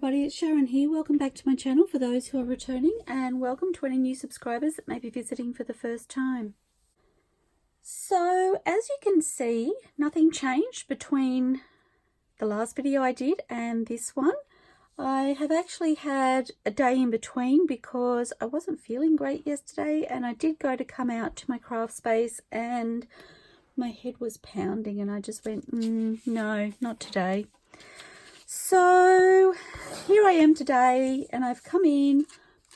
everybody, it's Sharon here. Welcome back to my channel for those who are returning, and welcome to any new subscribers that may be visiting for the first time. So as you can see, nothing changed between the last video I did and this one. I have actually had a day in between because I wasn't feeling great yesterday, and I did go to come out to my craft space and my head was pounding and I just went, no, not today. So here I am today, and I've come in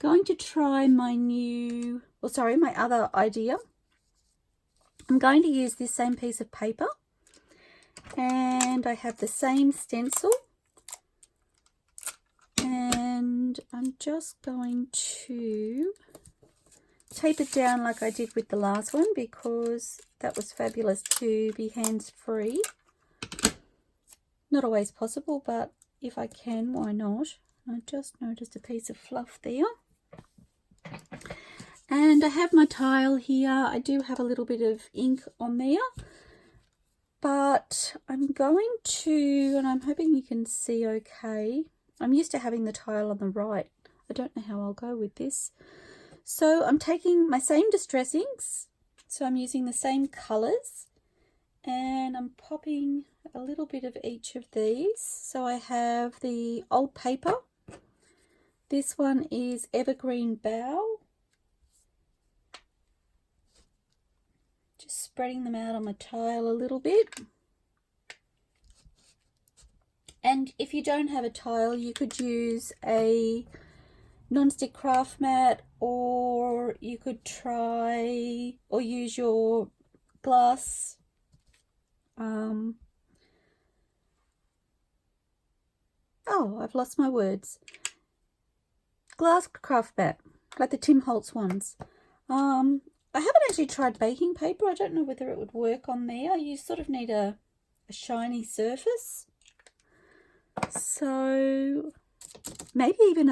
going to try my my other idea. I'm going to use this same piece of paper, and I have the same stencil, and I'm just going to tape it down like I did with the last one because that was fabulous to be hands-free. Not always possible, but if I can, why not? I just noticed a piece of fluff there. And I have my tile here. I do have a little bit of ink on there, but I'm going to, and I'm hoping you can see okay. I'm used to having the tile on the right. I don't know how I'll go with this. So I'm taking my same distress inks. So I'm using the same colours, and I'm popping a little bit of each of these. So I have the old paper. This one is Evergreen Bough. Just spreading them out on my tile a little bit. And if you don't have a tile, you could use a non-stick craft mat, or you could try or use your glass I've lost my words. Glass craft mat, like the Tim Holtz ones. I haven't actually tried baking paper. I don't know whether it would work on there. You sort of need a shiny surface. So maybe even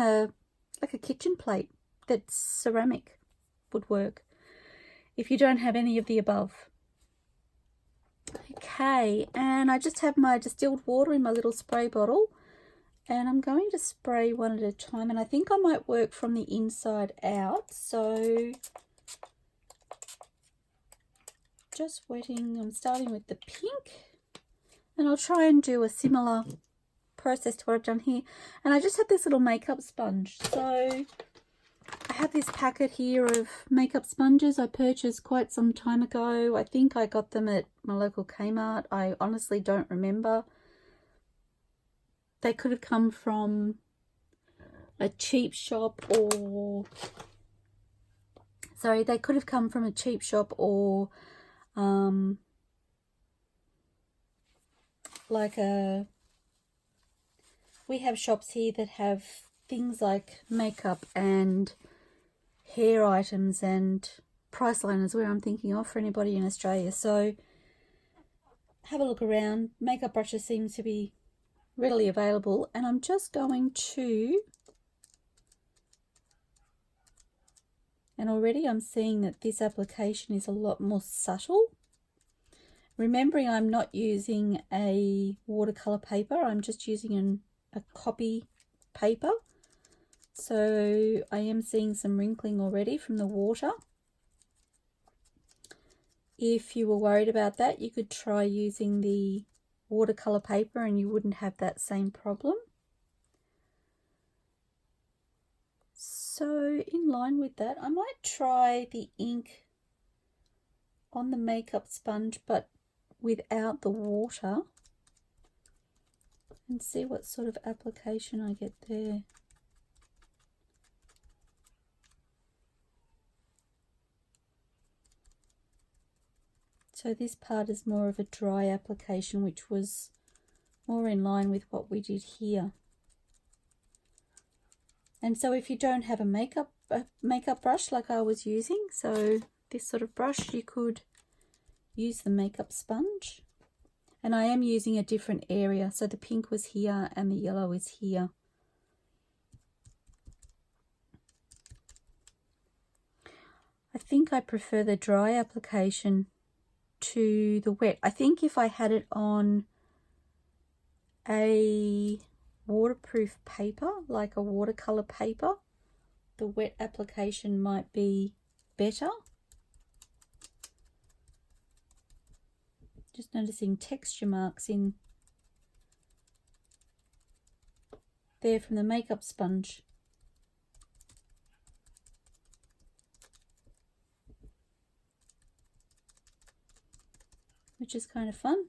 like a kitchen plate that's ceramic would work if you don't have any of the above. Okay, and I just have my distilled water in my little spray bottle, and I'm going to spray one at a time, and I think I might work from the inside out. So just wetting, I'm starting with the pink, and I'll try and do a similar process to what I've done here. And I just have this little makeup sponge. So I have this packet here of makeup sponges I purchased quite some time ago. I think I got them at my local Kmart. I honestly don't remember. They could have come from a cheap shop, or they could have come from a cheap shop, or we have shops here that have things like makeup and hair items and Priceline is where I'm thinking of for anybody in Australia. So have a look around. Makeup brushes seem to be readily available, and I'm just going to, and already I'm seeing that this application is a lot more subtle. Remembering I'm not using a watercolor paper, I'm just using a copy paper. So I am seeing some wrinkling already from the water. If you were worried about that, you could try using the watercolor paper and you wouldn't have that same problem. So in line with that, I might try the ink on the makeup sponge but without the water, and see what sort of application I get there. So this part is more of a dry application, which was more in line with what we did here. And so if you don't have a makeup brush like I was using, so this sort of brush, you could use the makeup sponge. And I am using a different area, so the pink was here and the yellow is here. I think I prefer the dry application to the wet. I think if I had it on a waterproof paper, like a watercolor paper, the wet application might be better. Just noticing texture marks in there from the makeup sponge. Which is kind of fun.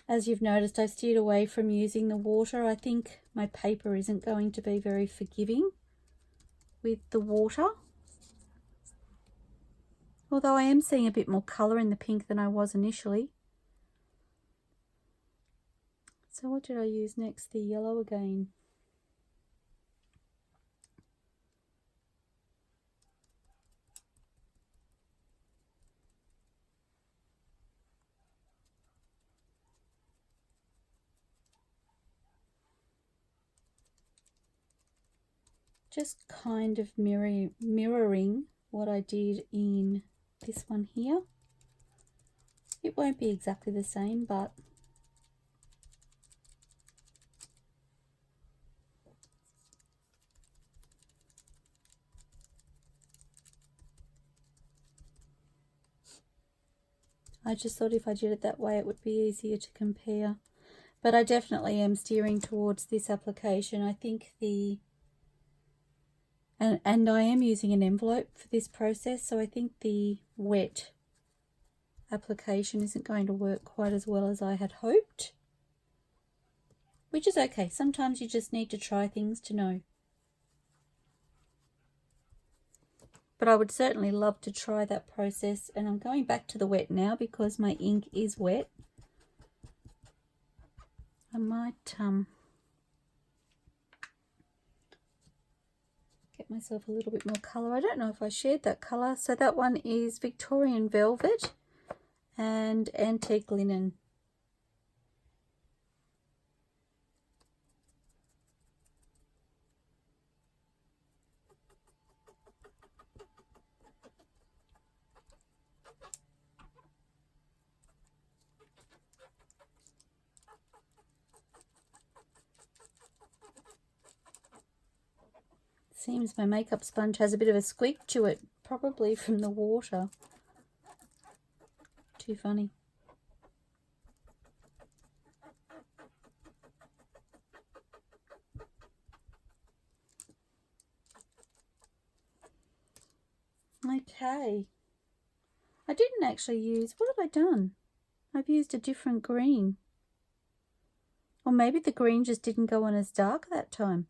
As you've noticed, I've steered away from using the water. I think my paper isn't going to be very forgiving with the water. Although I am seeing a bit more colour in the pink than I was initially. So what did I use next? The yellow again. Just kind of mirroring what I did in this one here. It won't be exactly the same, but I just thought if I did it that way it would be easier to compare. But I definitely am steering towards this application. I think and I am using an envelope for this process, so I think the wet application isn't going to work quite as well as I had hoped. Which is okay. Sometimes you just need to try things to know. But I would certainly love to try that process, and I'm going back to the wet now because my ink is wet. I might get myself a little bit more colour. I don't know if I shared that colour. So that one is Victorian Velvet and Antique Linen. Seems my makeup sponge has a bit of a squeak to it, probably from the water. Too funny. Okay. I didn't actually use, what have I done? I've used a different green. Or maybe the green just didn't go on as dark that time.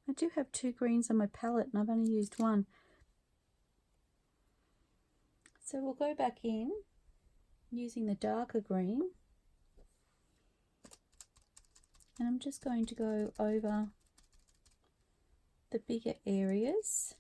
I do have two greens on my palette and I've only used one. So we'll go back in using the darker green. And I'm just going to go over the bigger areas.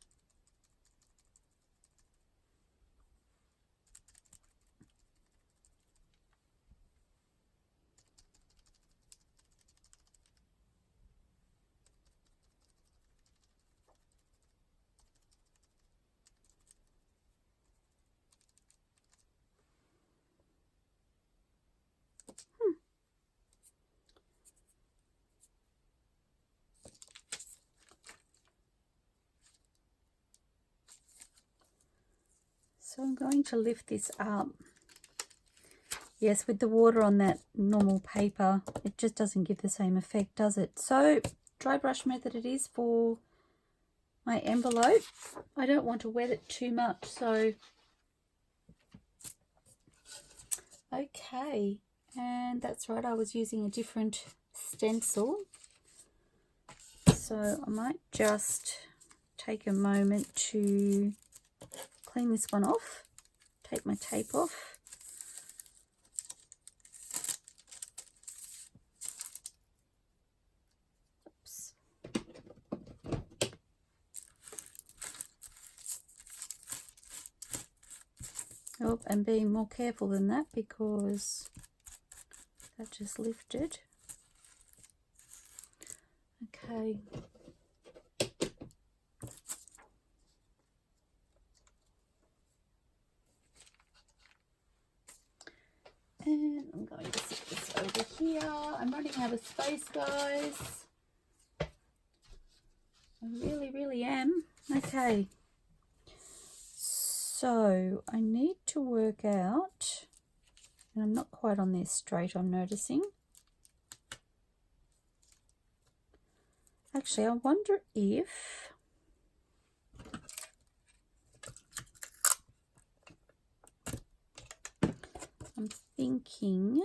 So I'm going to lift this up. Yes, with the water on that normal paper, it just doesn't give the same effect, does it? So dry brush method it is for my envelope. I don't want to wet it too much, so okay. And that's right, I was using a different stencil. So I might just take a moment to clean this one off, take my tape off. Oops. Oh, and being more careful than that because that just lifted. Okay. And I'm going to sit this over here. I'm running out of space, guys. I really am. Okay. So I need to work out, and I'm not quite on this straight, I'm noticing. Actually, I wonder if I'm thinking,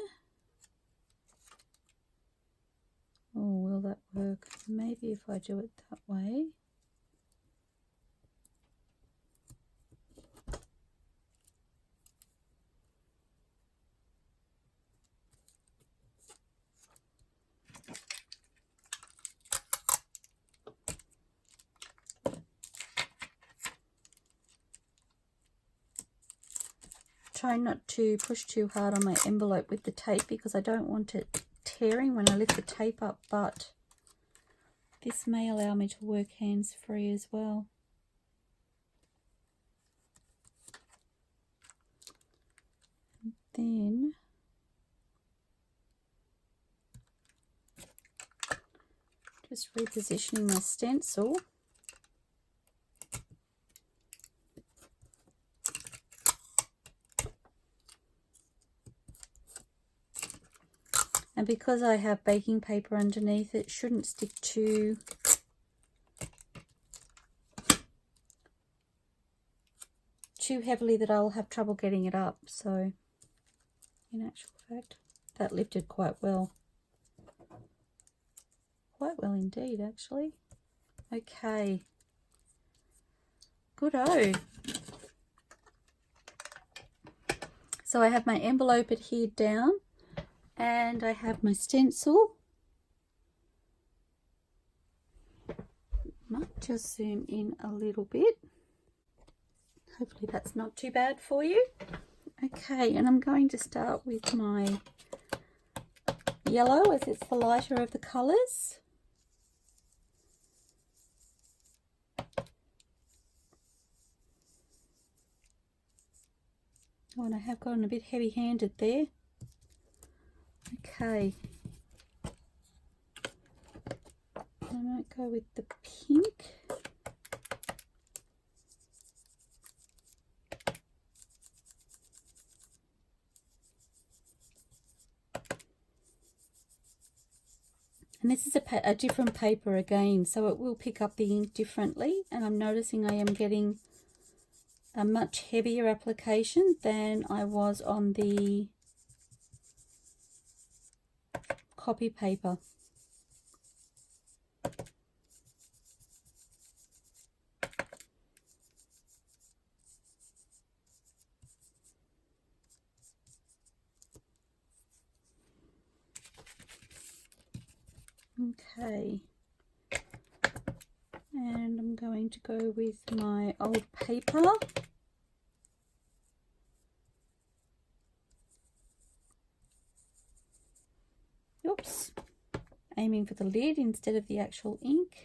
oh, will that work? Maybe if I do it that way. Try not to push too hard on my envelope with the tape because I don't want it tearing when I lift the tape up, but this may allow me to work hands-free as well. And then just repositioning my stencil. And because I have baking paper underneath, it shouldn't stick too heavily that I'll have trouble getting it up. So in actual fact, that lifted quite well. Quite well indeed, actually. Okay. Good-o. So I have my envelope adhered down. And I have my stencil. Might just zoom in a little bit. Hopefully that's not too bad for you. Okay, and I'm going to start with my yellow as it's the lighter of the colours. Oh, and I have gotten a bit heavy-handed there. Okay, I might go with the pink. And this is a different paper again, so it will pick up the ink differently, and I'm noticing I am getting a much heavier application than I was on the copy paper. Okay, and I'm going to go with my old paper. Oops, aiming for the lid instead of the actual ink.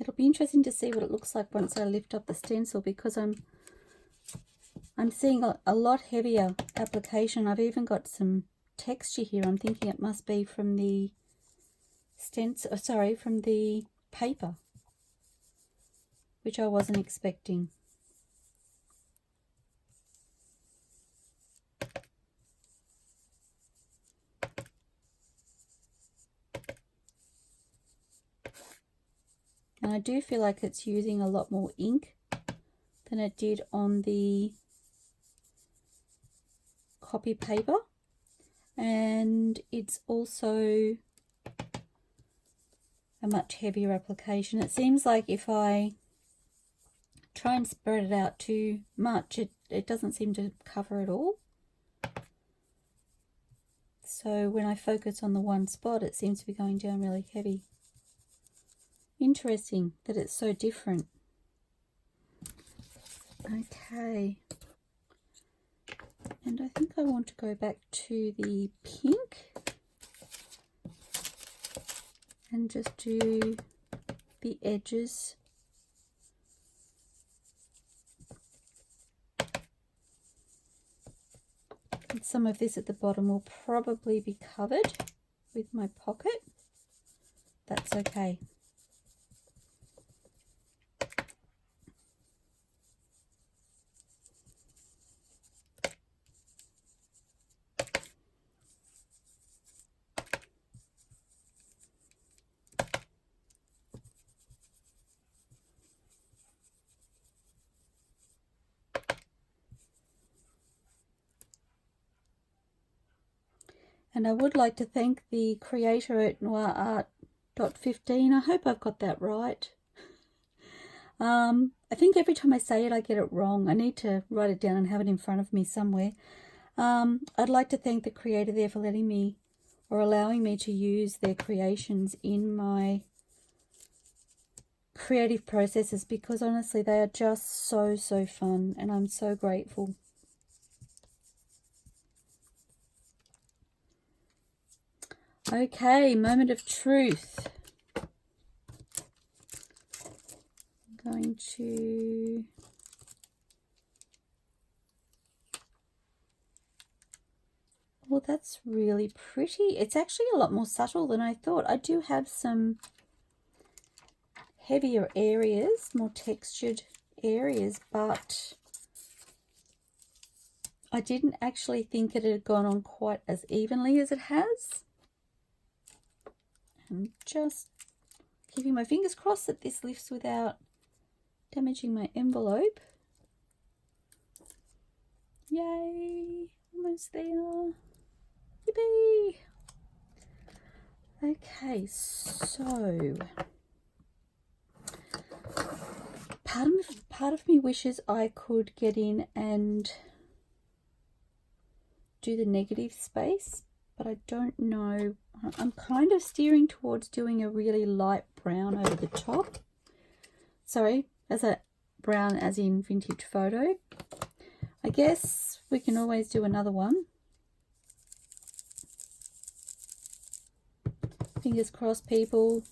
It'll be interesting to see what it looks like once I lift up the stencil, because I'm seeing a lot heavier application. I've even got some texture here. I'm thinking it must be from the stencil, sorry, from the paper, which I wasn't expecting. And I do feel like it's using a lot more ink than it did on the copy paper. And it's also a much heavier application. It seems like if I try and spread it out too much, it doesn't seem to cover it all. So when I focus on the one spot, it seems to be going down really heavy. interesting that it's so different. Okay. And I think I want to go back to the pink and just do the edges. And some of this at the bottom will probably be covered with my pocket. That's okay. And I would like to thank the creator at noirart.15. I hope I've got that right. I think every time I say it, I get it wrong. I need to write it down and have it in front of me somewhere. I'd like to thank the creator there for letting me or allowing me to use their creations in my creative processes, because honestly, they are just so fun, and I'm so grateful. Okay, moment of truth. I'm going to well, that's really pretty. It's actually a lot more subtle than I thought. I do have some heavier areas, more textured areas, but I didn't actually think it had gone on quite as evenly as it has. I'm just keeping my fingers crossed that this lifts without damaging my envelope. Yay! Almost there. Yippee! Okay, so part of me wishes I could get in and do the negative space, but I don't know. I'm kind of steering towards doing a really light brown over the top. Sorry, as a brown as in vintage photo. I guess we can always do another one. Fingers crossed, people.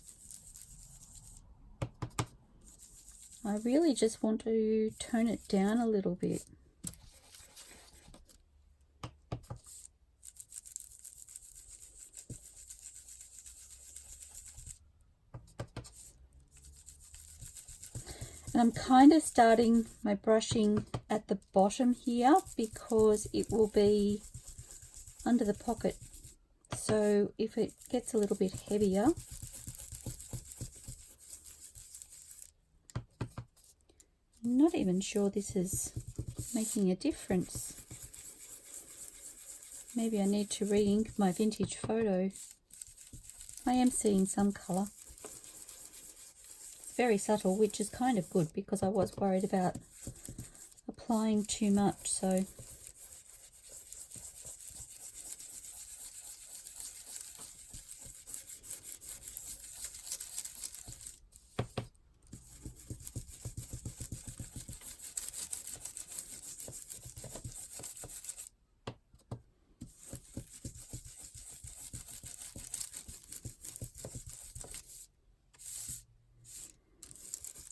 I really just want to tone it down a little bit. And I'm kind of starting my brushing at the bottom here because it will be under the pocket. So if it gets a little bit heavier, I'm not even sure this is making a difference. Maybe I need to re-ink my vintage photo. I am seeing some colour. Very subtle, which is kind of good because I was worried about applying too much. So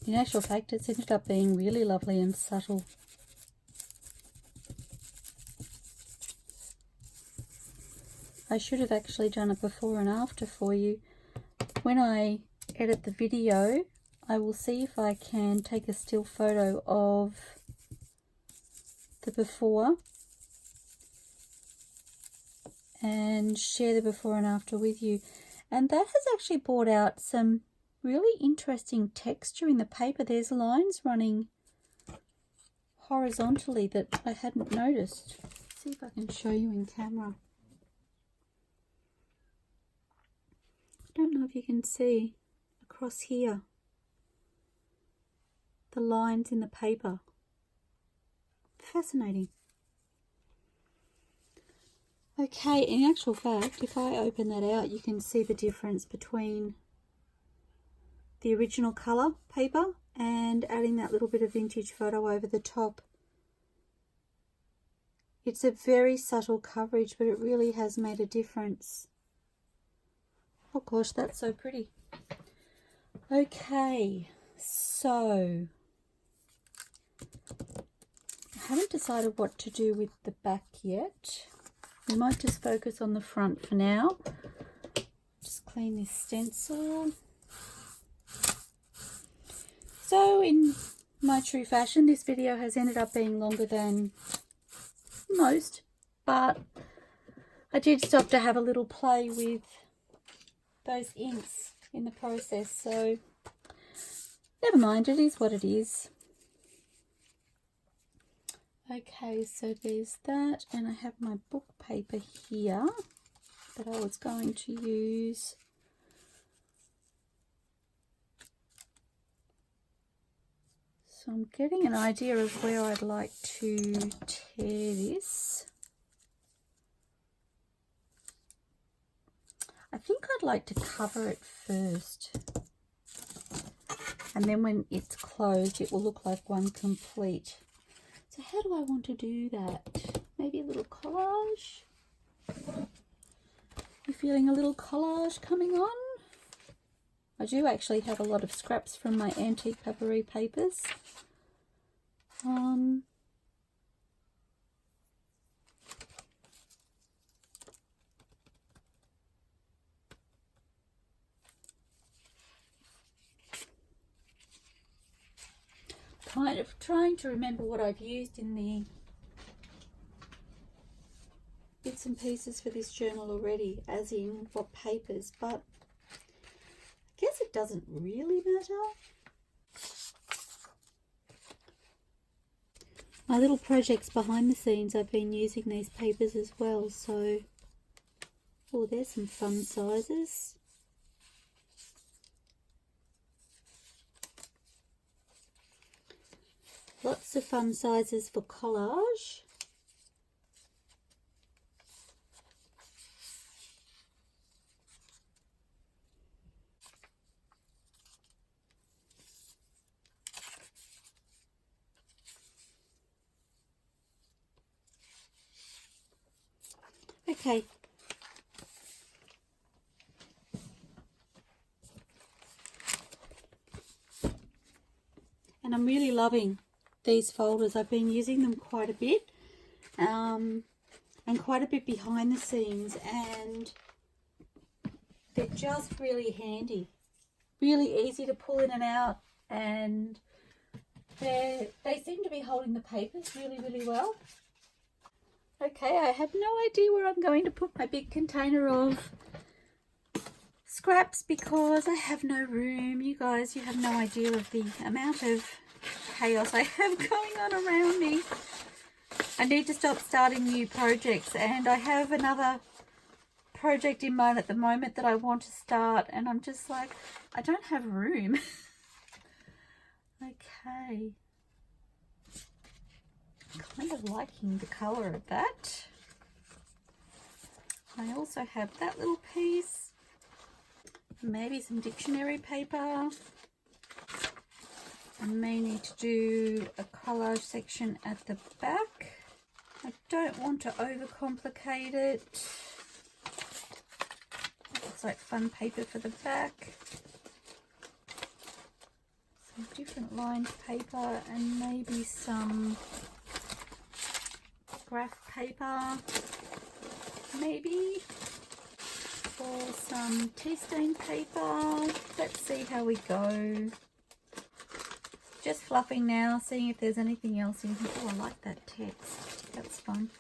in actual fact, it's ended up being really lovely and subtle. I should have actually done a before and after for you. When I edit the video, I will see if I can take a still photo of the before and share the before and after with you. And that has actually brought out some really interesting texture in the paper. There's lines running horizontally that I hadn't noticed. Let's see if I can show you in camera. I don't know if you can see across here the lines in the paper. Fascinating. Okay, in actual fact, if I open that out, you can see the difference between the original colour paper and adding that little bit of vintage photo over the top. It's a very subtle coverage, but it really has made a difference. Oh gosh, that's so pretty. Okay, so I haven't decided what to do with the back yet. We might just focus on the front for now. Just clean this stencil. So in my true fashion, this video has ended up being longer than most, but I did stop to have a little play with those inks in the process, so never mind, it is what it is. Okay, so there's that, and I have my book paper here that I was going to use. So I'm getting an idea of where I'd like to tear this. I think I'd like to cover it first, and then when it's closed it will look like one complete. So how do I want to do that? Maybe a little collage? You feeling a little collage coming on? I do actually have a lot of scraps from my AntiquePaperie papers. Kind of trying to remember what I've used in the bits and pieces for this journal already, as in what papers, but I guess it doesn't really matter. My little projects behind the scenes, I've been using these papers as well, so oh, there's some fun sizes. Lots of fun sizes for collage. Okay. And I'm really loving these folders. I've been using them quite a bit, and quite a bit behind the scenes, and they're just really handy, really easy to pull in and out, and they seem to be holding the papers really well. Okay, I have no idea where I'm going to put my big container of scraps because I have no room. You guys, you have no idea of the amount of chaos I have going on around me. I need to stop starting new projects, and I have another project in mind at the moment that I want to start, and I'm just like, I don't have room. Okay. Kind of liking the colour of that. I also have that little piece, maybe some dictionary paper. I may need to do a collage section at the back. I don't want to overcomplicate it. Looks like fun paper for the back. Some different lined paper and maybe some graph paper, maybe, or some tea stain paper. Let's see how we go. Just fluffing now, seeing if there's anything else in here. Oh, I like that text. That's fun.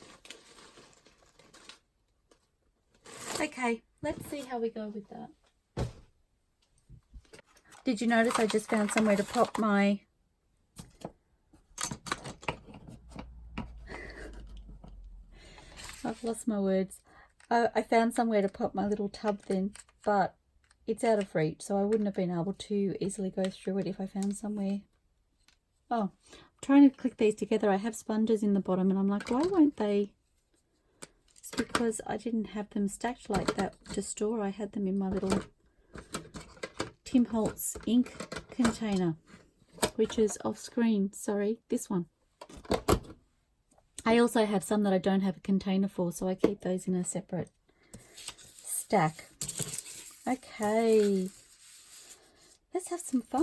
Okay, let's see how we go with that. Did you notice I just found somewhere to pop my... I've lost my words. I found somewhere to pop my little tub then, but it's out of reach, so I wouldn't have been able to easily go through it if I found somewhere. Oh, I'm trying to click these together. I have sponges in the bottom and I'm like, why won't they? It's because I didn't have them stacked like that to store. I had them in my little Tim Holtz ink container, which is off screen. Sorry, this one. I also have some that I don't have a container for, so I keep those in a separate stack. Okay, let's have some fun.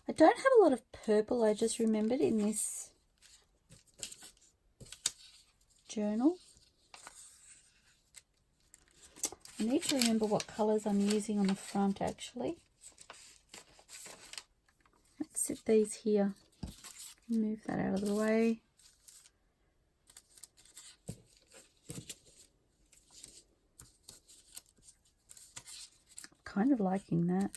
I don't have a lot of purple, I just remembered, in this journal. I need to remember what colours I'm using on the front, actually. Let's sit these here. Move that out of the way. Kind of liking that.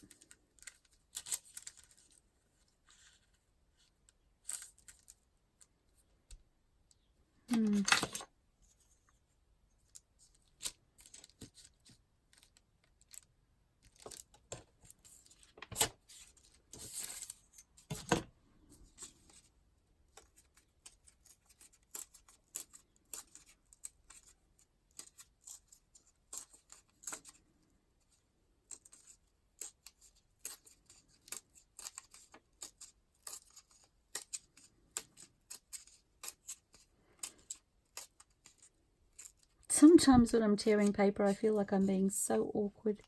Sometimes when I'm tearing paper, I feel like I'm being so awkward.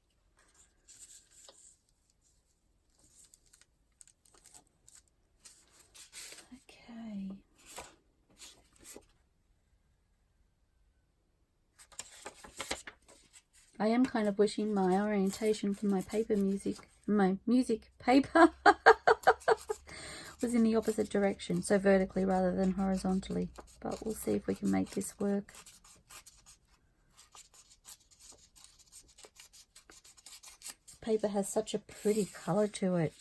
Okay. I am kind of wishing my orientation for my music paper was in the opposite direction, so vertically rather than horizontally. But we'll see if we can make this work. Paper has such a pretty color to it.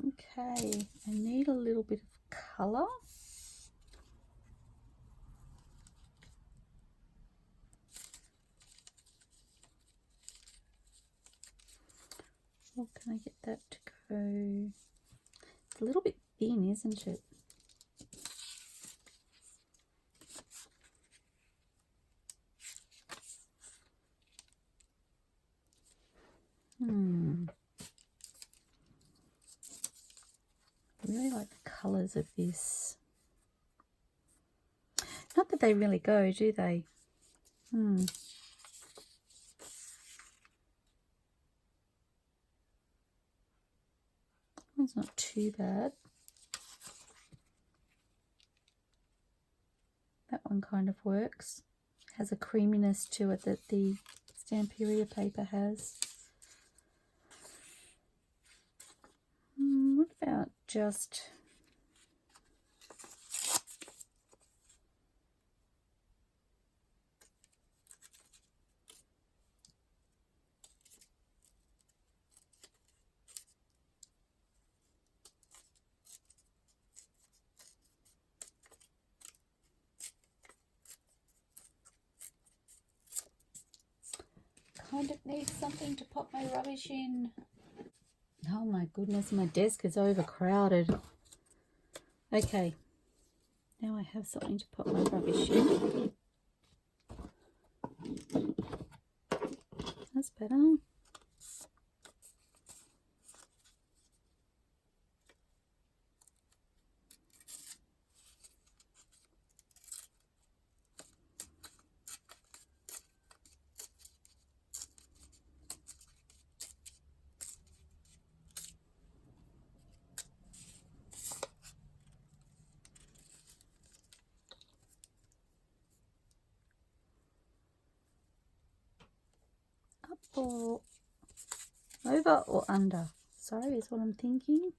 Okay, I need a little bit of color. Or can I get that to go? It's a little bit thin, isn't it? I really like the colours of this. Not that they really go, do they? It's not too bad. That one kind of works. Has a creaminess to it that the Stamperia paper has. What about just kind of need something to pop my rubbish in. Oh my goodness, my desk is overcrowded. Okay, now I have something to put my rubbish in. That's better. Or over or under? Sorry, is what I'm thinking.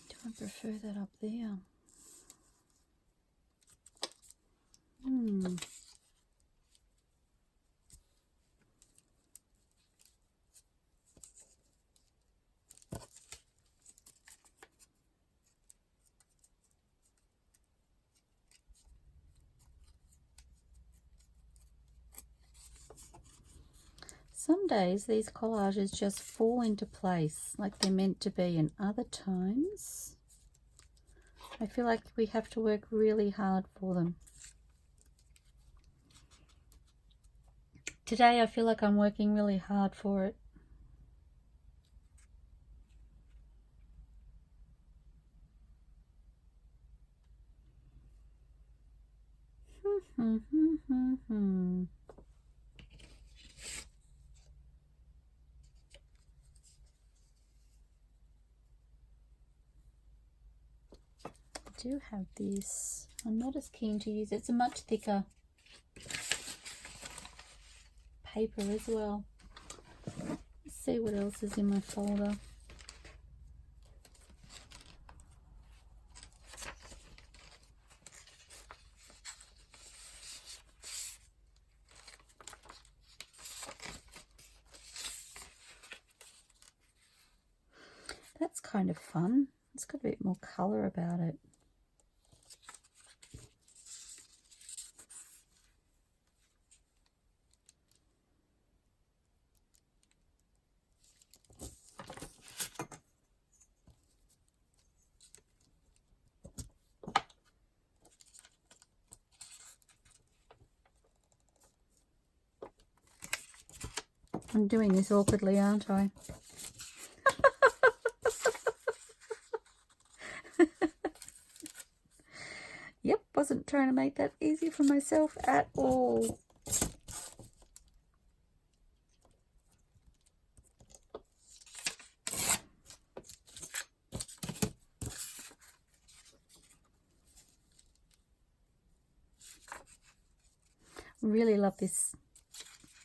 Do I prefer that up there? Some days these collages just fall into place like they're meant to be, and other times I feel like we have to work really hard for them. Today I feel like I'm working really hard for it. I do have this. I'm not as keen to use it. It's a much thicker paper as well. Let's see what else is in my folder. That's kind of fun. It's got a bit more colour about it. I'm doing this awkwardly, aren't I? Yep, wasn't trying to make that easy for myself at all. Really love this,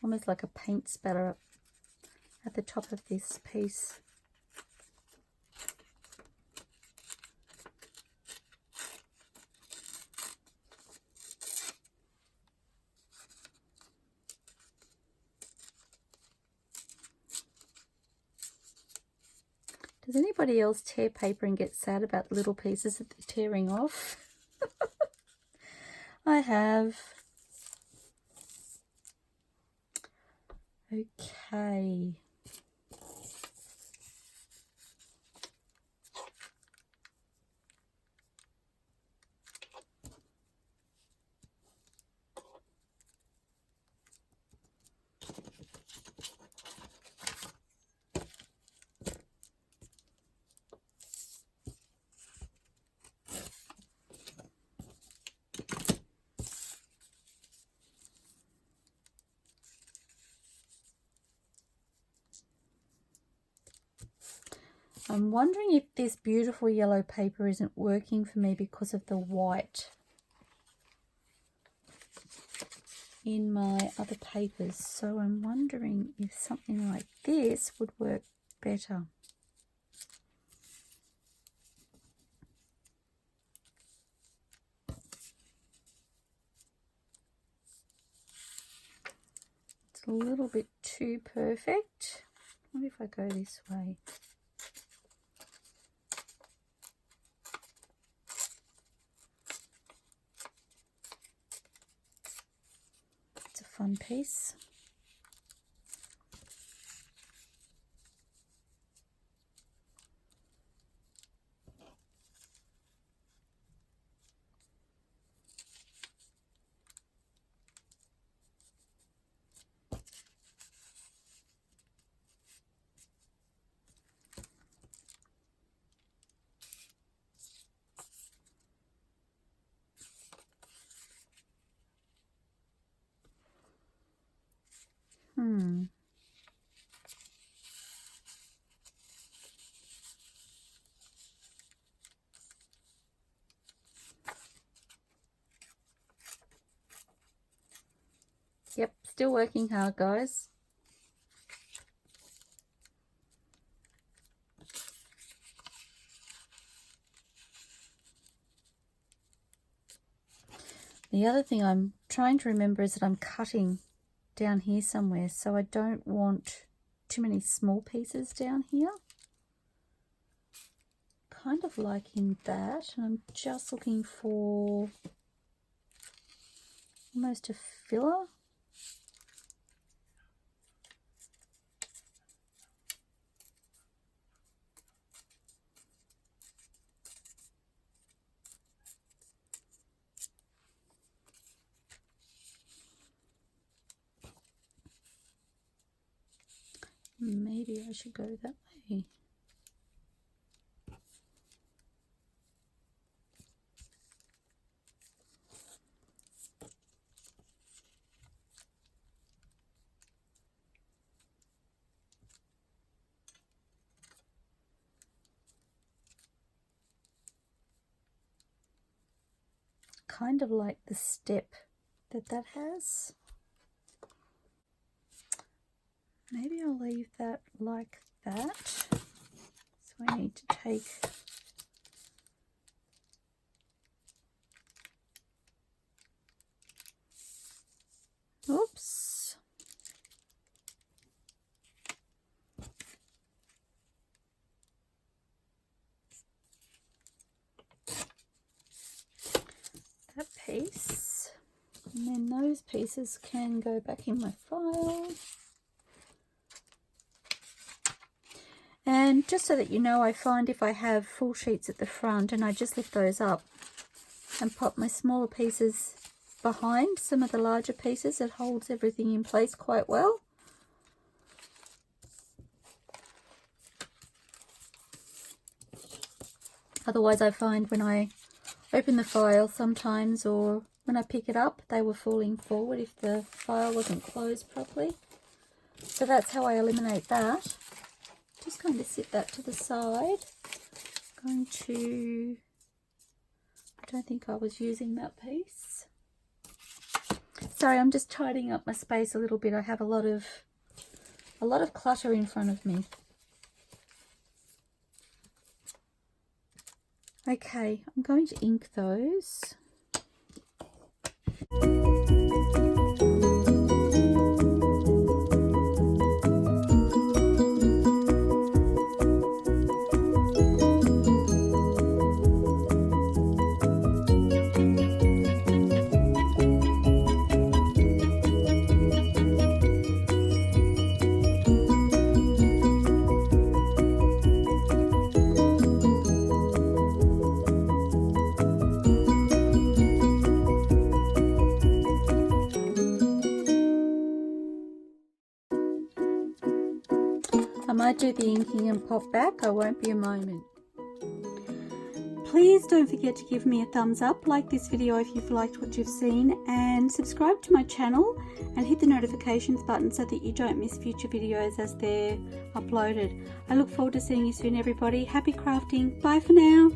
almost like a paint spatter at the top of this piece. Does anybody else tear paper and get sad about the little pieces that they're tearing off? I have. Okay. I'm wondering if this beautiful yellow paper isn't working for me because of the white in my other papers. So I'm wondering if something like this would work better. It's a little bit too perfect. What if I go this way? Fun piece. Yep, still working hard, guys. The other thing I'm trying to remember is that I'm cutting down here somewhere, so I don't want too many small pieces down here. Kind of liking that, and I'm just looking for almost a filler. Maybe I should go that way. Kind of like the step that has. Maybe I'll leave that like that. So I need to take oops. That piece. And then those pieces can go back in my file. And just so that you know, I find if I have full sheets at the front and I just lift those up and pop my smaller pieces behind some of the larger pieces, it holds everything in place quite well. Otherwise I find when I open the file sometimes, or when I pick it up, they were falling forward if the file wasn't closed properly. So that's how I eliminate that. Just going to sit that to the side. Going to, I don't think I was using that piece. Sorry, I'm just tidying up my space a little bit. I have a lot of clutter in front of me. Okay, I'm going to ink those. I might do the inking and pop back. I won't be a moment. Please don't forget to give me a thumbs up, like this video if you've liked what you've seen, and subscribe to my channel and hit the notifications button so that you don't miss future videos as they're uploaded. I look forward to seeing you soon, everybody. Happy crafting. Bye for now.